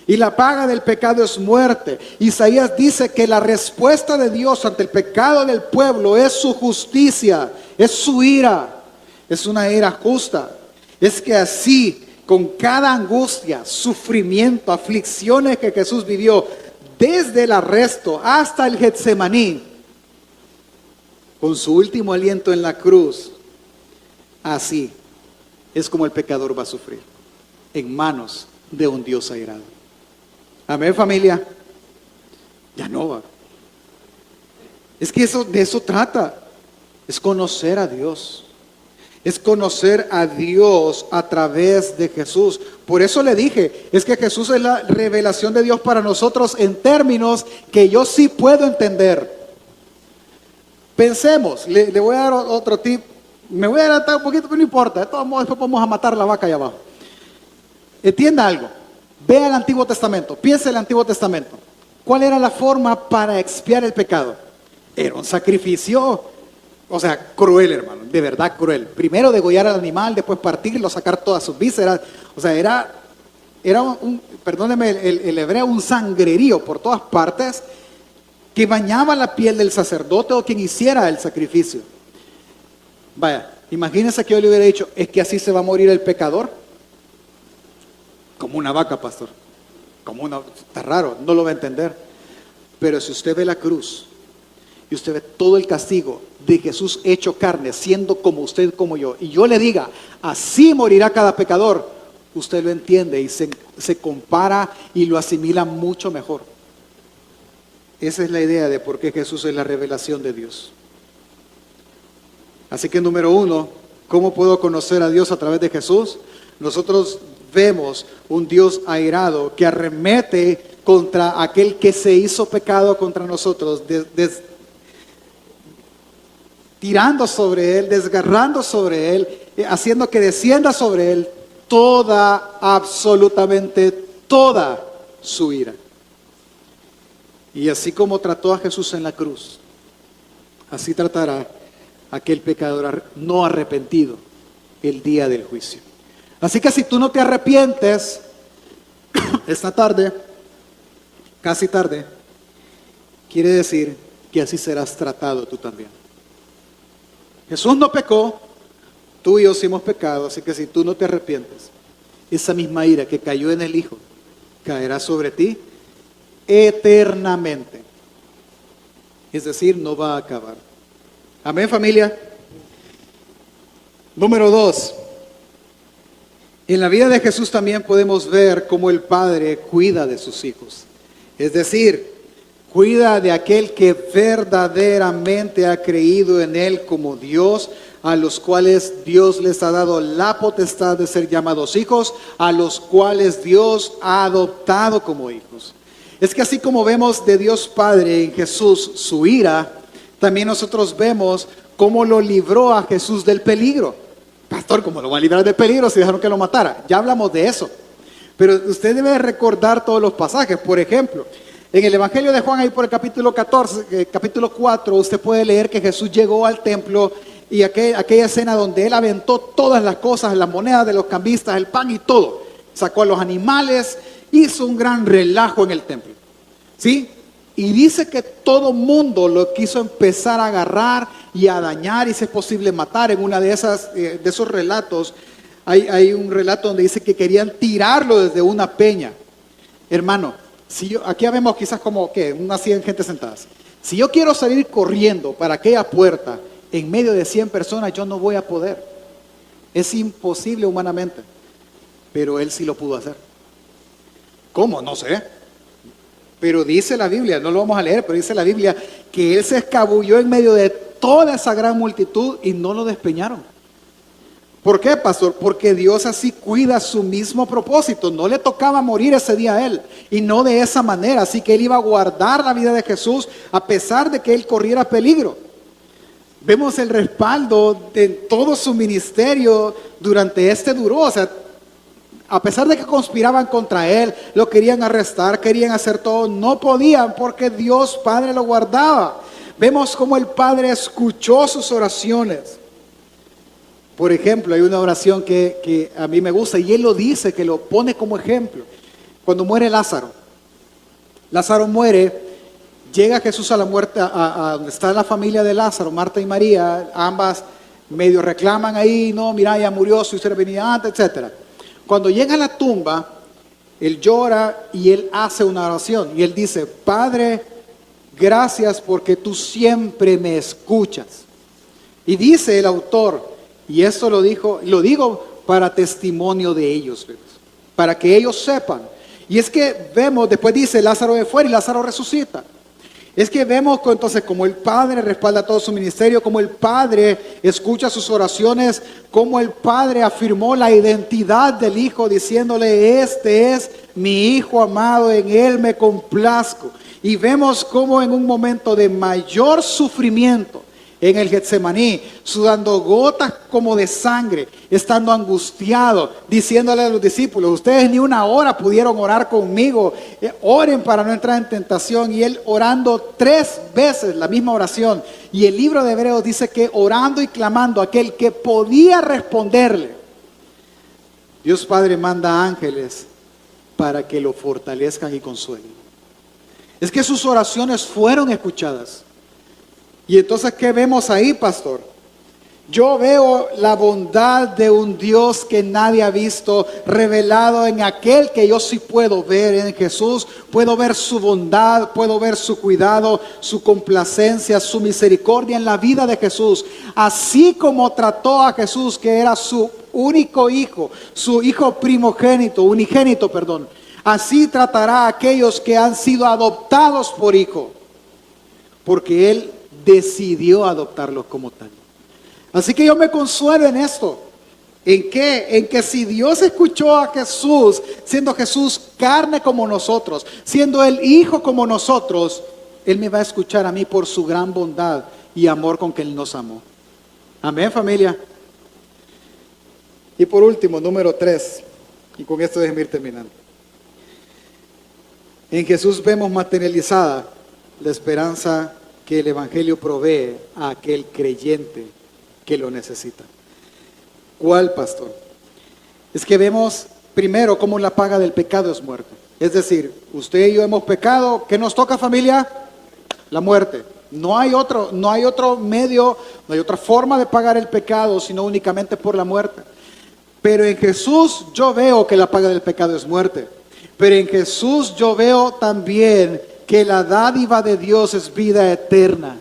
S1: Y la paga del pecado es muerte. Isaías dice que la respuesta de Dios ante el pecado del pueblo es su justicia, es su ira. Es una ira justa. Es que así, con cada angustia, sufrimiento, aflicciones que Jesús vivió, desde el arresto hasta el Getsemaní, con su último aliento en la cruz, así es como el pecador va a sufrir, en manos de un Dios airado. Amén, familia. Ya no va. Es que de eso trata. Es conocer a Dios. Es conocer a Dios a través de Jesús. Por eso le dije, es que Jesús es la revelación de Dios para nosotros en términos que yo sí puedo entender. Pensemos, le voy a dar otro tip. Me voy a adelantar un poquito, pero no importa. De todos modos, después vamos a matar la vaca allá abajo. Entienda algo. Vea el Antiguo Testamento. Piensa en el Antiguo Testamento. ¿Cuál era la forma para expiar el pecado? Era un sacrificio, o sea, cruel, hermano. De verdad cruel. Primero degollar al animal, después partirlo, sacar todas sus vísceras. O sea, era perdóneme el hebreo, un sangrerío por todas partes que bañaba la piel del sacerdote o quien hiciera el sacrificio. Vaya, imagínense que yo le hubiera dicho, es que así se va a morir el pecador. Como una vaca, pastor. Está raro, no lo va a entender. Pero si usted ve la cruz y usted ve todo el castigo de Jesús hecho carne, siendo como usted, como yo, y yo le diga, así morirá cada pecador, usted lo entiende y se compara y lo asimila mucho mejor. Esa es la idea de por qué Jesús es la revelación de Dios. Así que número uno, ¿cómo puedo conocer a Dios a través de Jesús? Nosotros vemos un Dios airado que arremete contra aquel que se hizo pecado contra nosotros, tirando sobre él, desgarrando sobre él, haciendo que descienda sobre él absolutamente toda su ira. Y así como trató a Jesús en la cruz, así tratará a aquel pecador no arrepentido el día del juicio. Así que si tú no te arrepientes, esta tarde, casi tarde, quiere decir que así serás tratado tú también. Jesús no pecó, tú y yo sí hemos pecado, así que si tú no te arrepientes, esa misma ira que cayó en el Hijo, caerá sobre ti eternamente. Es decir, no va a acabar. Amén, familia. Número 2. En la vida de Jesús también podemos ver cómo el Padre cuida de sus hijos. Es decir, cuida de aquel que verdaderamente ha creído en Él como Dios, a los cuales Dios les ha dado la potestad de ser llamados hijos, a los cuales Dios ha adoptado como hijos. Es que así como vemos de Dios Padre en Jesús su ira, también nosotros vemos cómo lo libró a Jesús del peligro. Pastor, ¿cómo lo va a librar del peligro si dejaron que lo matara? Ya hablamos de eso. Pero usted debe recordar todos los pasajes. Por ejemplo, en el Evangelio de Juan, ahí por el capítulo 14, capítulo 4, usted puede leer que Jesús llegó al templo y aquella escena donde Él aventó todas las cosas, las monedas de los cambistas, el pan y todo. Sacó a los animales, hizo un gran relajo en el templo. ¿Sí? Y dice que todo mundo lo quiso empezar a agarrar y a dañar y si es posible matar. En una de esos relatos, hay un relato donde dice que querían tirarlo desde una peña. Hermano, aquí vemos quizás como que unas 100 gente sentadas. Si yo quiero salir corriendo para aquella puerta en medio de 100 personas, yo no voy a poder. Es imposible humanamente. Pero Él sí lo pudo hacer. ¿Cómo? No sé. Pero dice la Biblia, no lo vamos a leer, pero dice la Biblia que Él se escabulló en medio de toda esa gran multitud y no lo despeñaron. ¿Por qué, pastor? Porque Dios así cuida su mismo propósito. No le tocaba morir ese día a Él y no de esa manera. Así que Él iba a guardar la vida de Jesús a pesar de que Él corriera peligro. Vemos el respaldo de todo su ministerio durante duró. O sea, a pesar de que conspiraban contra Él, lo querían arrestar, querían hacer todo, no podían porque Dios Padre lo guardaba. Vemos cómo el Padre escuchó sus oraciones. Por ejemplo, hay una oración que a mí me gusta y Él lo dice, que lo pone como ejemplo. Cuando muere Lázaro. Lázaro muere, llega Jesús a la muerte, a donde está la familia de Lázaro, Marta y María, ambas medio reclaman ahí, no, mira, ya murió, si usted venía antes, etc. Cuando llega a la tumba, Él llora y Él hace una oración. Y Él dice, Padre, gracias porque tú siempre me escuchas. Y dice el autor, y esto lo digo para testimonio de ellos, para que ellos sepan. Y es que vemos, después dice, Lázaro de fuera y Lázaro resucita. Es que vemos entonces como el Padre respalda todo su ministerio, como el Padre escucha sus oraciones, como el Padre afirmó la identidad del Hijo diciéndole, este es mi Hijo amado, en Él me complazco. Y vemos como en un momento de mayor sufrimiento, en el Getsemaní, sudando gotas como de sangre, estando angustiado, diciéndole a los discípulos, ustedes ni una hora pudieron orar conmigo, oren para no entrar en tentación. Y él orando 3 veces la misma oración. Y el libro de Hebreos dice que orando y clamando, aquel que podía responderle, Dios Padre manda ángeles para que lo fortalezcan y consuelen. Es que sus oraciones fueron escuchadas. Y entonces, ¿qué vemos ahí, pastor? Yo veo la bondad de un Dios que nadie ha visto, revelado en aquel que yo sí puedo ver, en Jesús. Puedo ver su bondad, puedo ver su cuidado, su complacencia, su misericordia en la vida de Jesús. Así como trató a Jesús, que era su único hijo, su hijo unigénito, perdón. Así tratará a aquellos que han sido adoptados por hijo, porque Él decidió adoptarlos como tal. Así que yo me consuelo en esto. ¿En qué? En que si Dios escuchó a Jesús, siendo Jesús carne como nosotros, siendo Él hijo como nosotros, Él me va a escuchar a mí por su gran bondad y amor con que Él nos amó. Amén, familia. Y por último, número 3, y con esto déjenme ir terminando. En Jesús vemos materializada la esperanza que el Evangelio provee a aquel creyente que lo necesita. ¿Cuál, pastor? Es que vemos primero cómo la paga del pecado es muerte. Es decir, usted y yo hemos pecado. ¿Qué nos toca, familia? La muerte. No hay otro medio, no hay otra forma de pagar el pecado, sino únicamente por la muerte. Pero en Jesús yo veo que la paga del pecado es muerte. Pero en Jesús yo veo también que la dádiva de Dios es vida eterna,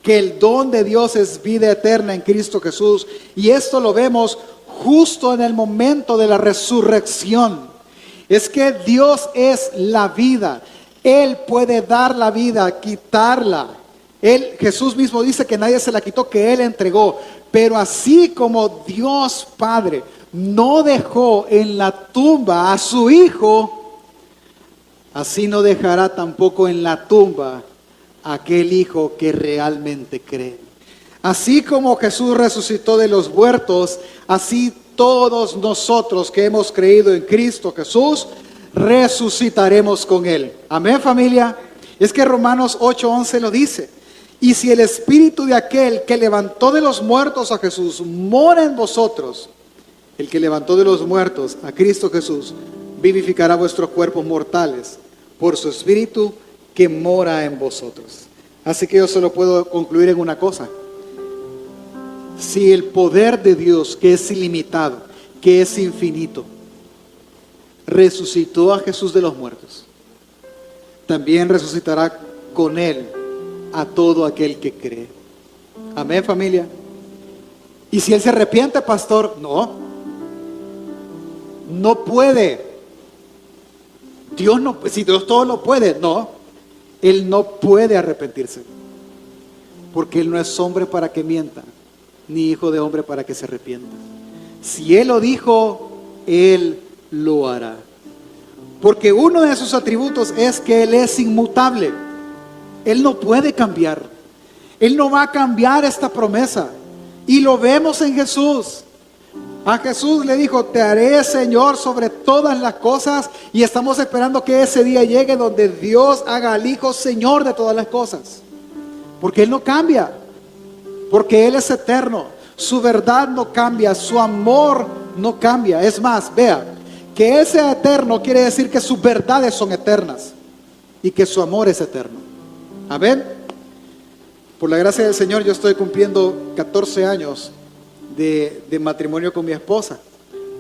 S1: que el don de Dios es vida eterna en Cristo Jesús. Y esto lo vemos justo en el momento de la resurrección. Es que Dios es la vida. Él puede dar la vida, quitarla. Jesús mismo dice que nadie se la quitó, que Él entregó. Pero así como Dios Padre no dejó en la tumba a su Hijo, así no dejará tampoco en la tumba a aquel hijo que realmente cree. Así como Jesús resucitó de los muertos, así todos nosotros que hemos creído en Cristo Jesús, resucitaremos con Él. Amén, familia. Es que Romanos 8:11 lo dice. Y si el espíritu de aquel que levantó de los muertos a Jesús mora en vosotros, el que levantó de los muertos a Cristo Jesús vivificará vuestros cuerpos mortales por su espíritu que mora en vosotros. Así que yo solo puedo concluir en una cosa. Si el poder de Dios, que es ilimitado, que es infinito, resucitó a Jesús de los muertos, también resucitará con Él a todo aquel que cree. Amén, familia. Y si Él se arrepiente, pastor, no puede. Dios no, si Dios todo lo puede, no. Él no puede arrepentirse, porque Él no es hombre para que mienta, ni hijo de hombre para que se arrepienta. Si Él lo dijo, Él lo hará. Porque uno de sus atributos es que Él es inmutable. Él no puede cambiar. Él no va a cambiar esta promesa. Y lo vemos en Jesús. A Jesús le dijo, te haré Señor sobre todas las cosas. Y estamos esperando que ese día llegue donde Dios haga al Hijo Señor de todas las cosas. Porque Él no cambia. Porque Él es eterno. Su verdad no cambia. Su amor no cambia. Es más, vea, que Él sea eterno quiere decir que sus verdades son eternas. Y que su amor es eterno. Amén. Por la gracia del Señor yo estoy cumpliendo 14 años de matrimonio con mi esposa.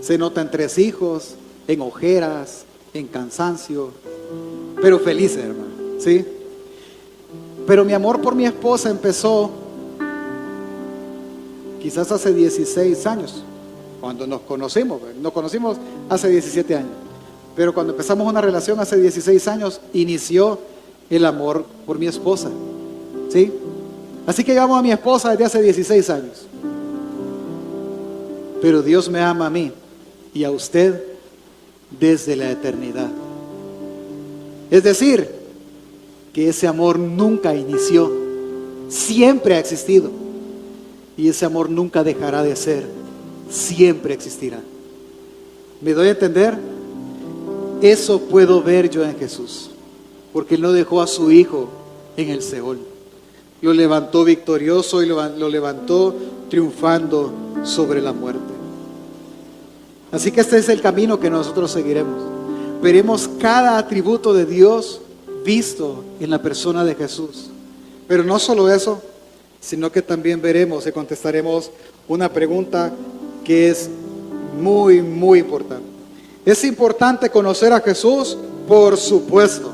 S1: Se nota en 3 hijos, en ojeras, en cansancio, pero felices, hermano, ¿sí? Pero mi amor por mi esposa empezó quizás hace 16 años, cuando nos conocimos. Nos conocimos hace 17 años, pero cuando empezamos una relación hace 16 años, inició el amor por mi esposa, ¿sí? Así que yo amo a mi esposa desde hace 16 años. Pero Dios me ama a mí y a usted desde la eternidad. Es decir, que ese amor nunca inició, siempre ha existido. y ese amor nunca dejará de ser, siempre existirá. ¿Me doy a entender? Eso puedo ver yo en Jesús, porque Él no dejó a su Hijo en el Seol. Lo levantó victorioso y lo levantó triunfando sobre la muerte. Así que este es el camino que nosotros seguiremos. Veremos cada atributo de Dios visto en la persona de Jesús. Pero no solo eso, sino que también veremos y contestaremos una pregunta que es muy, muy importante. ¿Es importante conocer a Jesús? Por supuesto.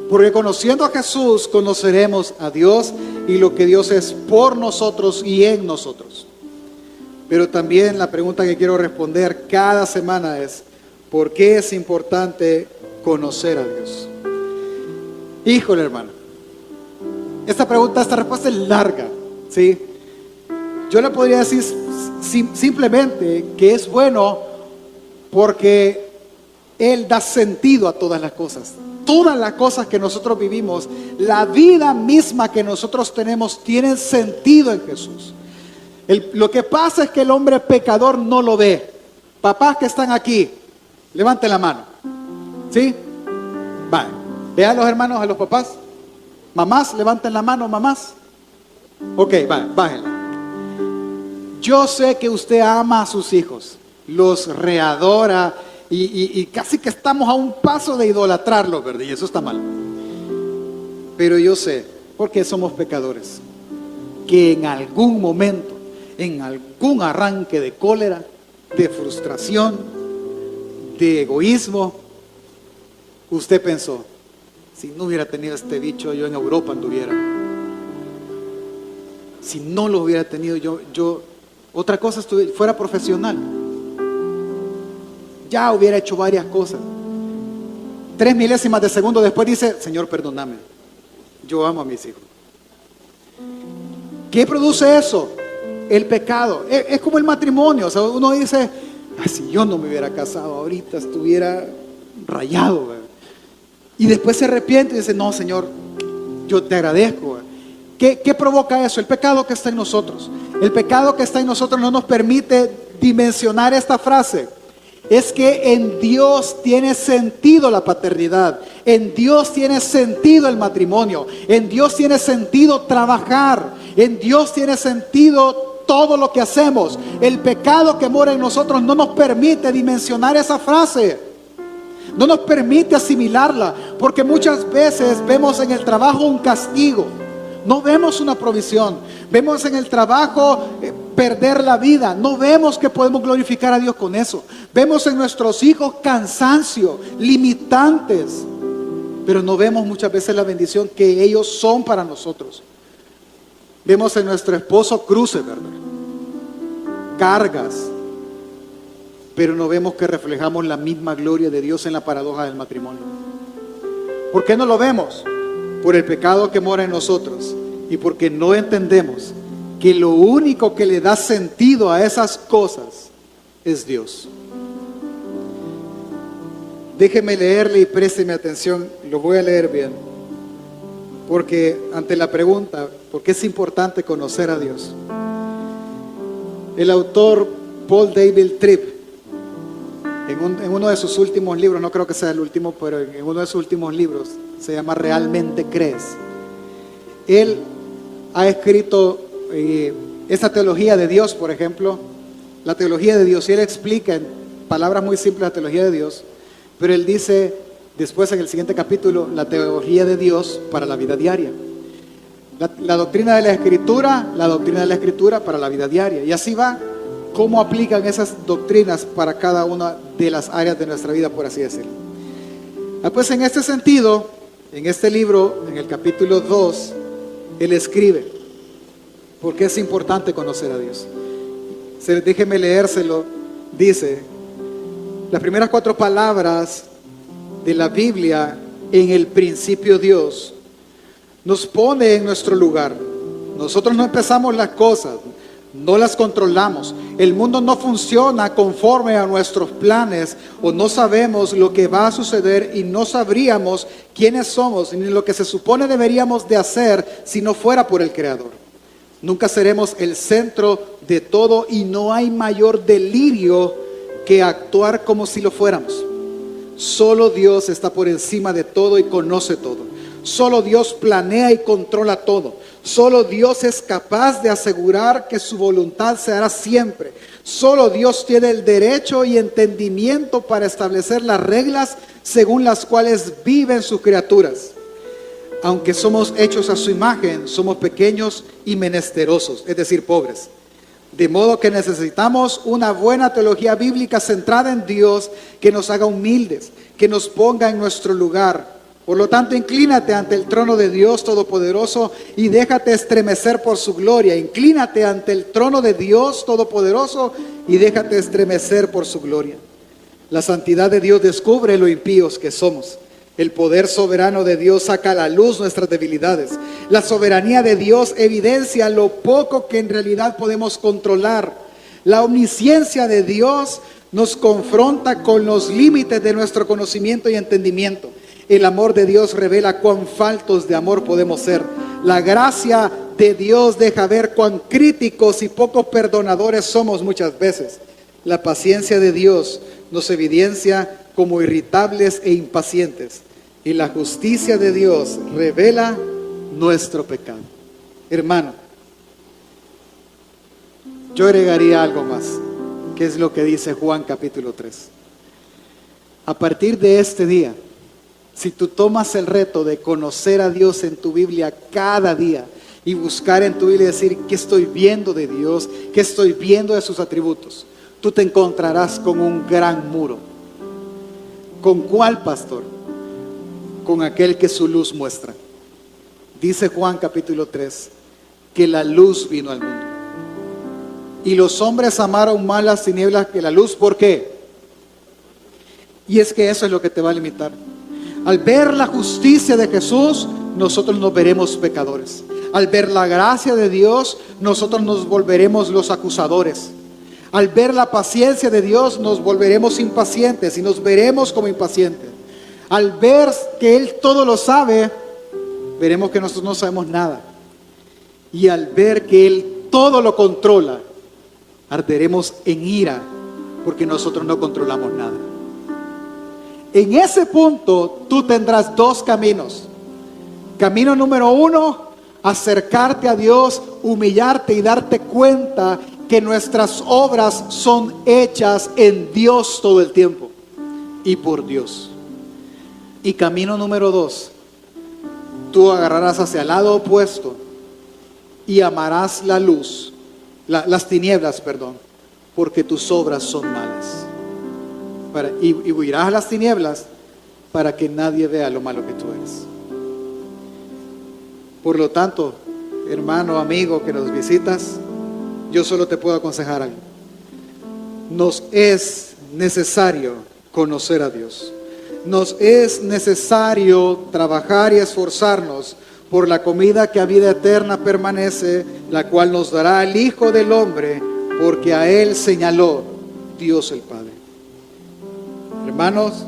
S1: Porque conociendo a Jesús, conoceremos a Dios y lo que Dios es por nosotros y en nosotros. Pero también la pregunta que quiero responder cada semana es, ¿por qué es importante conocer a Dios? Híjole, hermano. Esta respuesta es larga, ¿sí? Yo le podría decir simplemente que es bueno porque Él da sentido a todas las cosas. Todas las cosas que nosotros vivimos, la vida misma que nosotros tenemos, tiene sentido en Jesús. Lo que pasa es que el hombre pecador no lo ve. Papás que están aquí, levanten la mano. ¿Sí? Vale. Vean a los hermanos, a los papás. Mamás, levanten la mano, mamás. Ok, vale, bájenla. Yo sé que usted ama a sus hijos, los readora y casi que estamos a un paso de idolatrarlos, ¿verdad? Y eso está mal. Pero yo sé, porque somos pecadores, que en algún momento, en algún arranque de cólera, de frustración, de egoísmo, usted pensó, si no hubiera tenido este bicho, yo en Europa anduviera. Si no lo hubiera tenido, yo otra cosa, fuera profesional. Ya hubiera hecho varias cosas. 3 milésimas de segundo después dice, Señor, perdóname. Yo amo a mis hijos. ¿Qué produce eso? El pecado. Es como el matrimonio. O sea, uno dice, si yo no me hubiera casado ahorita, estuviera rayado, ¿verdad? Y después se arrepiente y dice, no, Señor, yo te agradezco. ¿Qué provoca eso? El pecado que está en nosotros. El pecado que está en nosotros no nos permite dimensionar esta frase. Es que en Dios tiene sentido la paternidad. En Dios tiene sentido el matrimonio. En Dios tiene sentido trabajar. En Dios tiene sentido todo lo que hacemos. El pecado que mora en nosotros no nos permite dimensionar esa frase. No nos permite asimilarla. Porque muchas veces vemos en el trabajo un castigo. No vemos una provisión. Vemos en el trabajo perder la vida. No vemos que podemos glorificar a Dios con eso. Vemos en nuestros hijos cansancio, limitantes. Pero no vemos muchas veces la bendición que ellos son para nosotros. Vemos en nuestro esposo cruces, ¿verdad? Cargas. Pero no vemos que reflejamos la misma gloria de Dios en la paradoja del matrimonio. ¿Por qué no lo vemos? Por el pecado que mora en nosotros y porque no entendemos que lo único que le da sentido a esas cosas es Dios. Déjeme leerle y présteme atención, lo voy a leer bien, porque ante la pregunta, ¿por qué es importante conocer a Dios? El autor Paul David Tripp, en uno de sus últimos libros, no creo que sea el último, pero en uno de sus últimos libros, se llama ¿Realmente crees? Él ha escrito esta teología de Dios, por ejemplo, la teología de Dios, y él explica en palabras muy simples la teología de Dios, pero él dice después en el siguiente capítulo la teología de Dios para la vida diaria. La doctrina de la Escritura para la vida diaria, y así va. ¿Cómo aplican esas doctrinas para cada una de las áreas de nuestra vida, por así decirlo? Pues en este sentido, en este libro, en el capítulo 2, él escribe, ¿por qué es importante conocer a Dios? Déjeme leérselo. Dice, las primeras 4 palabras de la Biblia, en el principio Dios, nos pone en nuestro lugar. Nosotros no empezamos las cosas, no las controlamos. El mundo no funciona conforme a nuestros planes, o no sabemos lo que va a suceder y no sabríamos quiénes somos ni lo que se supone deberíamos de hacer si no fuera por el Creador. Nunca seremos el centro de todo y no hay mayor delirio que actuar como si lo fuéramos. Solo Dios está por encima de todo y conoce todo. Solo Dios planea y controla todo. Solo Dios es capaz de asegurar que su voluntad se hará siempre. Solo Dios tiene el derecho y entendimiento para establecer las reglas según las cuales viven sus criaturas. Aunque somos hechos a su imagen, somos pequeños y menesterosos, es decir, pobres. De modo que necesitamos una buena teología bíblica centrada en Dios que nos haga humildes, que nos ponga en nuestro lugar. Por lo tanto, inclínate ante el trono de Dios Todopoderoso y déjate estremecer por su gloria. Inclínate ante el trono de Dios Todopoderoso y déjate estremecer por su gloria. La santidad de Dios descubre lo impíos que somos. El poder soberano de Dios saca a la luz nuestras debilidades. La soberanía de Dios evidencia lo poco que en realidad podemos controlar. La omnisciencia de Dios nos confronta con los límites de nuestro conocimiento y entendimiento. El amor de Dios revela cuán faltos de amor podemos ser. La gracia de Dios deja ver cuán críticos y poco perdonadores somos muchas veces. La paciencia de Dios nos evidencia como irritables e impacientes. Y la justicia de Dios revela nuestro pecado. Hermano, yo agregaría algo más, que es lo que dice Juan capítulo 3. A partir de este día, si tú tomas el reto de conocer a Dios en tu Biblia cada día y buscar en tu Biblia y decir, ¿qué estoy viendo de Dios? ¿Qué estoy viendo de sus atributos? Tú te encontrarás con un gran muro. ¿Con cuál, pastor? Con aquel que su luz muestra. Dice Juan capítulo 3, que la luz vino al mundo. Y los hombres amaron más las tinieblas que la luz. ¿Por qué? Y es que eso es lo que te va a limitar. Al ver la justicia de Jesús, nosotros nos veremos pecadores. Al ver la gracia de Dios, nosotros nos volveremos los acusadores. Al ver la paciencia de Dios, nos volveremos impacientes y nos veremos como impacientes. Al ver que Él todo lo sabe, veremos que nosotros no sabemos nada. Y al ver que Él todo lo controla, arderemos en ira porque nosotros no controlamos nada. En ese punto tú tendrás dos caminos. Camino número 1, acercarte a Dios, humillarte y darte cuenta que nuestras obras son hechas en Dios todo el tiempo y por Dios. Y camino número 2, tú agarrarás hacia el lado opuesto y amarás la luz, las tinieblas, porque tus obras son malas. Y huirás a las tinieblas para que nadie vea lo malo que tú eres. Por lo tanto, hermano, amigo que nos visitas, yo solo te puedo aconsejar algo. Nos es necesario conocer a Dios. Nos es necesario trabajar y esforzarnos por la comida que a vida eterna permanece, la cual nos dará el Hijo del Hombre, porque a Él señaló Dios el Padre. Hermanos,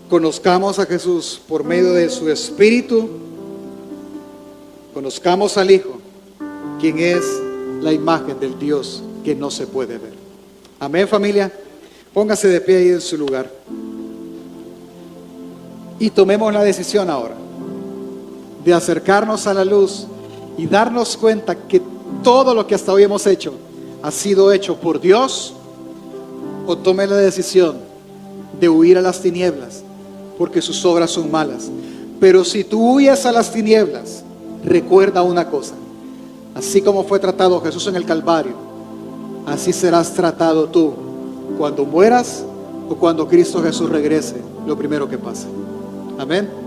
S1: conozcamos a Jesús por medio de su Espíritu. Conozcamos al Hijo, quien es la imagen del Dios que no se puede ver. Amén, familia. Póngase de pie ahí en su lugar. Y tomemos la decisión ahora de acercarnos a la luz y darnos cuenta que todo lo que hasta hoy hemos hecho ha sido hecho por Dios, o tome la decisión de huir a las tinieblas porque sus obras son malas. Pero si tú huyes a las tinieblas, recuerda una cosa: así como fue tratado Jesús en el Calvario, así serás tratado tú cuando mueras o cuando Cristo Jesús regrese, lo primero que pase. Amén.